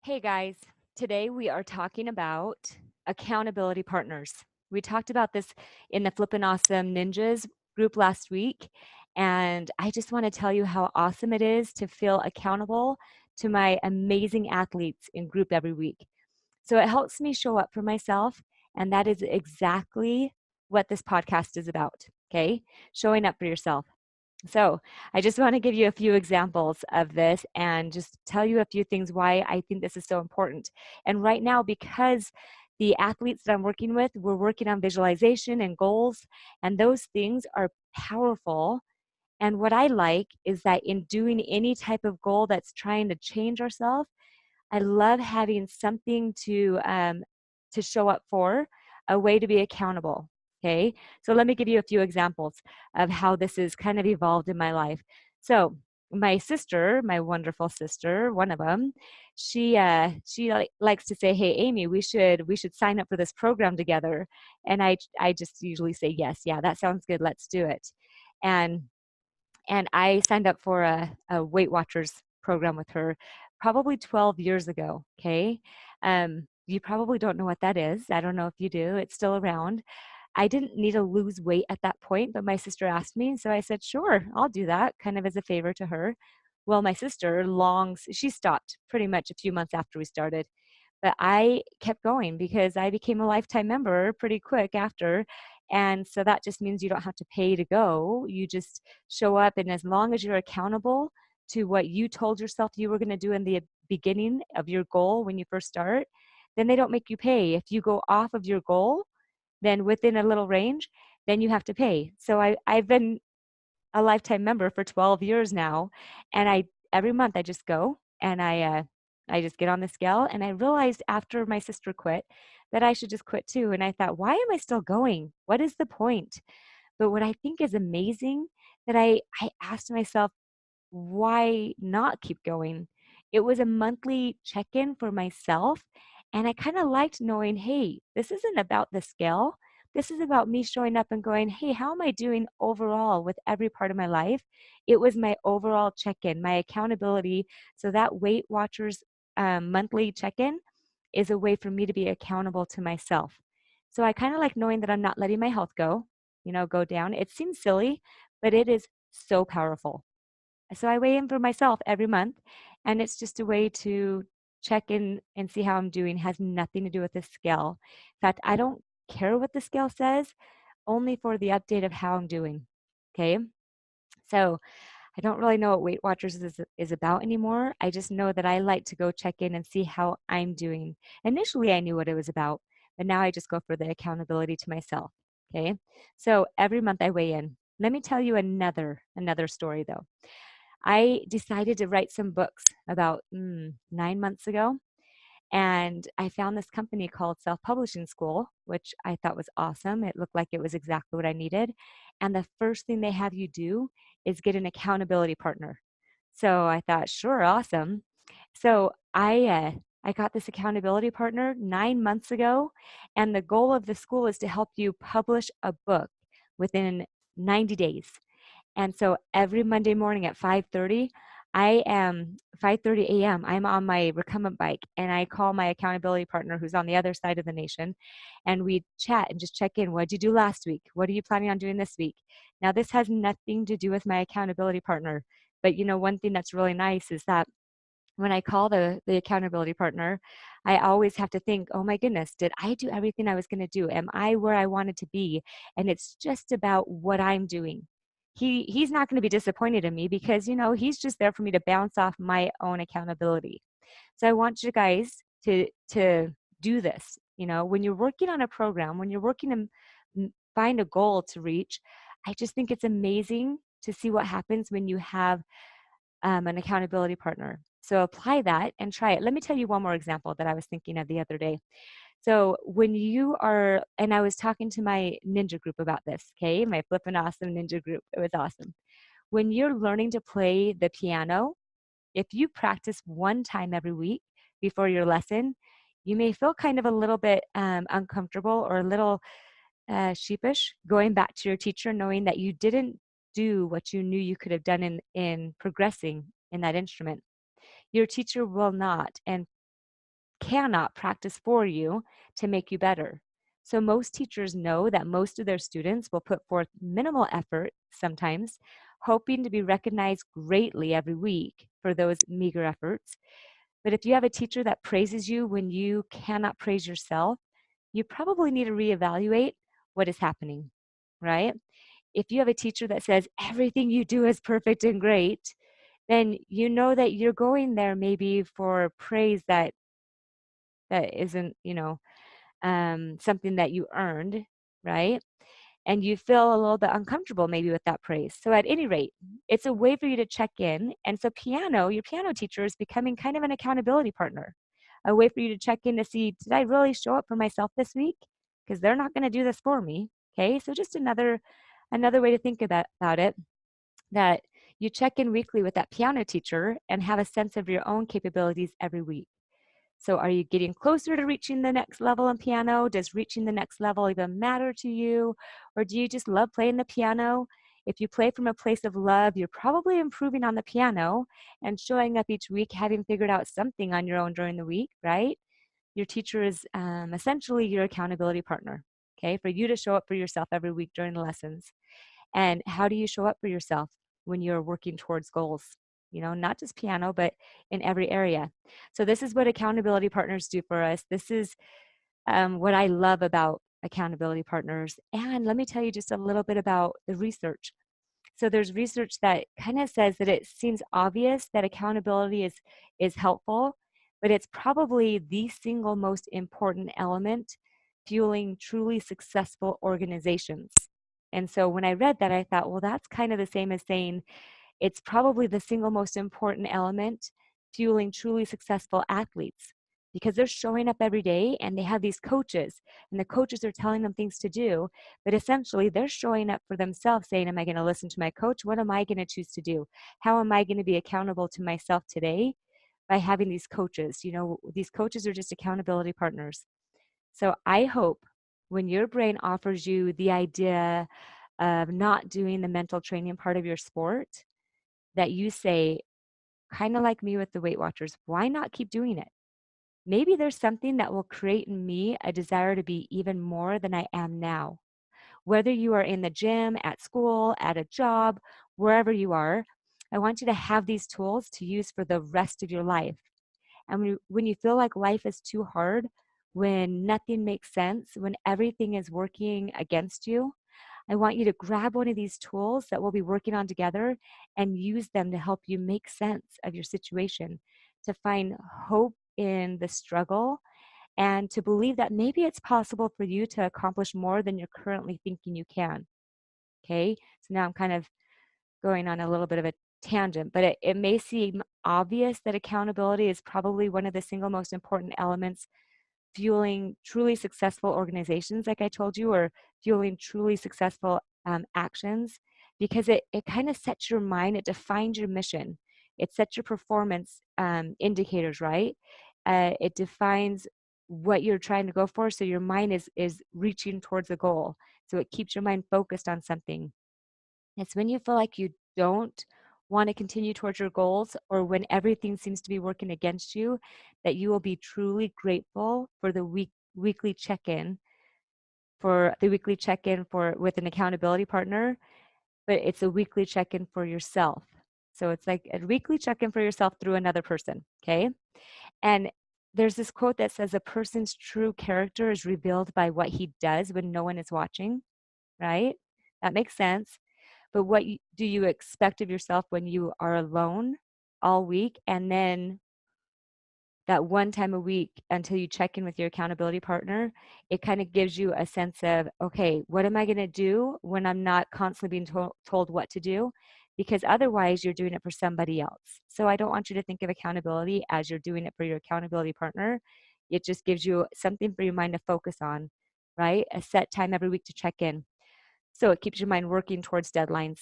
Hey guys, today we are talking about accountability partners. We talked about this in the Flippin' Awesome Ninjas group last week, and I just want to tell you how awesome it is to feel accountable to my amazing athletes in group every week. So it helps me show up for myself, and that is exactly what this podcast is about. Okay, showing up for yourself. So, I just want to give you a few examples of this and just tell you a few things why I think this is so important. And right now, because the athletes that I'm working with, we're working on visualization and goals, and those things are powerful. And what I like is that in doing any type of goal that's trying to change ourselves, I love having something to show up for, a way to be accountable. Okay, so let me give you a few examples of how this has kind of evolved in my life. So my sister, my wonderful sister, one of them, she likes to say, "Hey, Amy, we should sign up for this program together." And I just usually say, "Yes, yeah, that sounds good. Let's do it." And and I signed up for a Weight Watchers program with her probably 12 years ago. Okay. You probably don't know what that is. I don't know if you do. It's still around. I didn't need to lose weight at that point, but my sister asked me. So I said, sure, I'll do that, kind of as a favor to her. Well, my sister she stopped pretty much a few months after we started. But I kept going because I became a lifetime member pretty quick after. And so that just means you don't have to pay to go. You just show up, and as long as you're accountable to what you told yourself you were going to do in the beginning of your goal when you first start, then they don't make you pay. If you go off of your goal, then within a little range, then you have to pay. So I've been a lifetime member for 12 years now, and I every month I just go and I just get on the scale, and I realized after my sister quit that I should just quit too. And I thought, why am I still going? What is the point? But what I think is amazing that I asked myself, why not keep going? It was a monthly check-in for myself, and I kind of liked knowing, hey, this isn't about the scale. This is about me showing up and going, hey, how am I doing overall with every part of my life? It was my overall check-in, my accountability. So that Weight Watchers monthly check-in is a way for me to be accountable to myself. So I kind of like knowing that I'm not letting my health go down. It seems silly, but it is so powerful. So I weigh in for myself every month, and it's just a way to check in and see how I'm doing. It has nothing to do with the scale. In fact, I don't care what the scale says, only for the update of how I'm doing. Okay. So I don't really know what Weight Watchers is about anymore. I just know that I like to go check in and see how I'm doing. Initially, I knew what it was about, but now I just go for the accountability to myself. Okay. So every month I weigh in. Let me tell you another story though. I decided to write some books about 9 months ago, and I found this company called Self Publishing School, which I thought was awesome. It looked like it was exactly what I needed. And the first thing they have you do is get an accountability partner. So I thought, sure, awesome. So I got this accountability partner 9 months ago, and the goal of the school is to help you publish a book within 90 days. And so every Monday morning at 5:30, I am 5:30 a.m. I'm on my recumbent bike, and I call my accountability partner who's on the other side of the nation, and we chat and just check in. What did you do last week? What are you planning on doing this week? Now this has nothing to do with my accountability partner, but one thing that's really nice is that when I call the accountability partner, I always have to think, oh my goodness, did I do everything I was going to do? Am I where I wanted to be? And it's just about what I'm doing. He's not going to be disappointed in me because he's just there for me to bounce off my own accountability. So I want you guys to do this. When you're working on a program, when you're working to find a goal to reach, I just think it's amazing to see what happens when you have an accountability partner. So apply that and try it. Let me tell you one more example that I was thinking of the other day. So when you are, and I was talking to my ninja group about this, okay, my flippin' awesome ninja group. It was awesome. When you're learning to play the piano, if you practice one time every week before your lesson, you may feel kind of a little bit uncomfortable or a little sheepish going back to your teacher, knowing that you didn't do what you knew you could have done in progressing in that instrument. Your teacher will not. And cannot practice for you to make you better. So most teachers know that most of their students will put forth minimal effort sometimes, hoping to be recognized greatly every week for those meager efforts. But if you have a teacher that praises you when you cannot praise yourself, you probably need to reevaluate what is happening, right? If you have a teacher that says everything you do is perfect and great, then you know that you're going there maybe for praise that isn't, something that you earned, right? And you feel a little bit uncomfortable maybe with that praise. So at any rate, it's a way for you to check in. And so your piano teacher is becoming kind of an accountability partner, a way for you to check in to see, did I really show up for myself this week? Because they're not going to do this for me. Okay. So just another way to think about it, that you check in weekly with that piano teacher and have a sense of your own capabilities every week. So are you getting closer to reaching the next level in piano? Does reaching the next level even matter to you? Or do you just love playing the piano? If you play from a place of love, you're probably improving on the piano and showing up each week, having figured out something on your own during the week, right? Your teacher is essentially your accountability partner, okay, for you to show up for yourself every week during the lessons. And how do you show up for yourself when you're working towards goals? Not just piano, but in every area. So this is what accountability partners do for us. This is what I love about accountability partners. And let me tell you just a little bit about the research. So there's research that kind of says that it seems obvious that accountability is helpful, but it's probably the single most important element fueling truly successful organizations. And so when I read that, I thought, well, that's kind of the same as saying it's probably the single most important element fueling truly successful athletes, because they're showing up every day and they have these coaches, and the coaches are telling them things to do. But essentially, they're showing up for themselves saying, am I going to listen to my coach? What am I going to choose to do? How am I going to be accountable to myself today by having these coaches? These coaches are just accountability partners. So I hope when your brain offers you the idea of not doing the mental training part of your sport, that you say, kind of like me with the Weight Watchers, why not keep doing it? Maybe there's something that will create in me a desire to be even more than I am now. Whether you are in the gym, at school, at a job, wherever you are, I want you to have these tools to use for the rest of your life. And when you feel like life is too hard, when nothing makes sense, when everything is working against you, I want you to grab one of these tools that we'll be working on together and use them to help you make sense of your situation, to find hope in the struggle, and to believe that maybe it's possible for you to accomplish more than you're currently thinking you can. Okay, so now I'm kind of going on a little bit of a tangent, but it may seem obvious that accountability is probably one of the single most important elements fueling truly successful organizations, like I told you, or fueling truly successful actions, because it kind of sets your mind, it defines your mission, it sets your performance indicators, right? It defines what you're trying to go for, so your mind is reaching towards a goal. So it keeps your mind focused on something. It's when you feel like you don't want to continue towards your goals, or when everything seems to be working against you, that you will be truly grateful for the weekly check-in, for with an accountability partner, but it's a weekly check-in for yourself. So it's like a weekly check-in for yourself through another person, okay? And there's this quote that says a person's true character is revealed by what he does when no one is watching, right? That makes sense. But do you expect of yourself when you are alone all week, and then that one time a week until you check in with your accountability partner? It kind of gives you a sense of, okay, what am I going to do when I'm not constantly being told what to do? Because otherwise you're doing it for somebody else. So I don't want you to think of accountability as you're doing it for your accountability partner. It just gives you something for your mind to focus on, right? A set time every week to check in. So it keeps your mind working towards deadlines.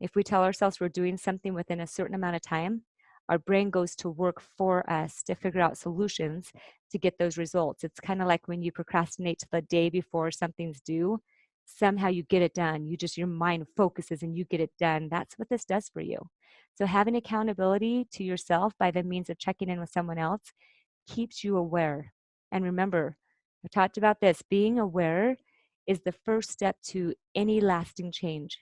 If we tell ourselves we're doing something within a certain amount of time, our brain goes to work for us to figure out solutions to get those results. It's kind of like when you procrastinate to the day before something's due, somehow you get it done. Your mind focuses and you get it done. That's what this does for you. So having accountability to yourself by the means of checking in with someone else keeps you aware. And remember, I talked about this, being aware is the first step to any lasting change.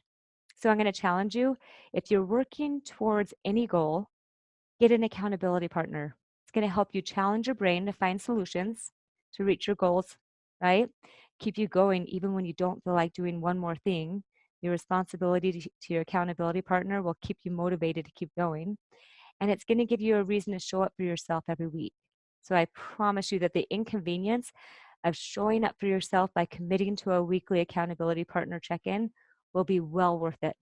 So I'm going to challenge you. If you're working towards any goal, get an accountability partner. It's going to help you challenge your brain to find solutions to reach your goals, right? Keep you going even when you don't feel like doing one more thing. Your responsibility to your accountability partner will keep you motivated to keep going. And it's going to give you a reason to show up for yourself every week. So I promise you that the inconvenience of showing up for yourself by committing to a weekly accountability partner check-in will be well worth it.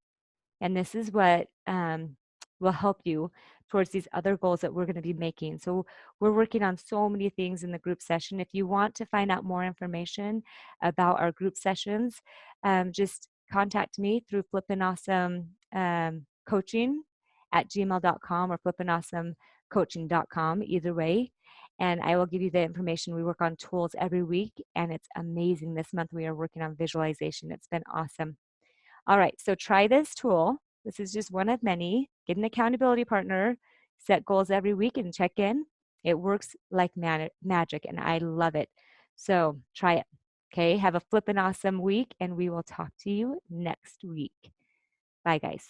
And this is what will help you towards these other goals that we're going to be making. So we're working on so many things in the group session. If you want to find out more information about our group sessions, just contact me through Flippin' Awesome coaching at gmail.com or flippinawesomecoaching.com, either way. And I will give you the information. We work on tools every week, and it's amazing. This month we are working on visualization. It's been awesome. All right, so try this tool. This is just one of many. Get an accountability partner, set goals every week, and check in. It works like magic, and I love it. So try it. Okay, have a flippin' awesome week, and we will talk to you next week. Bye, guys.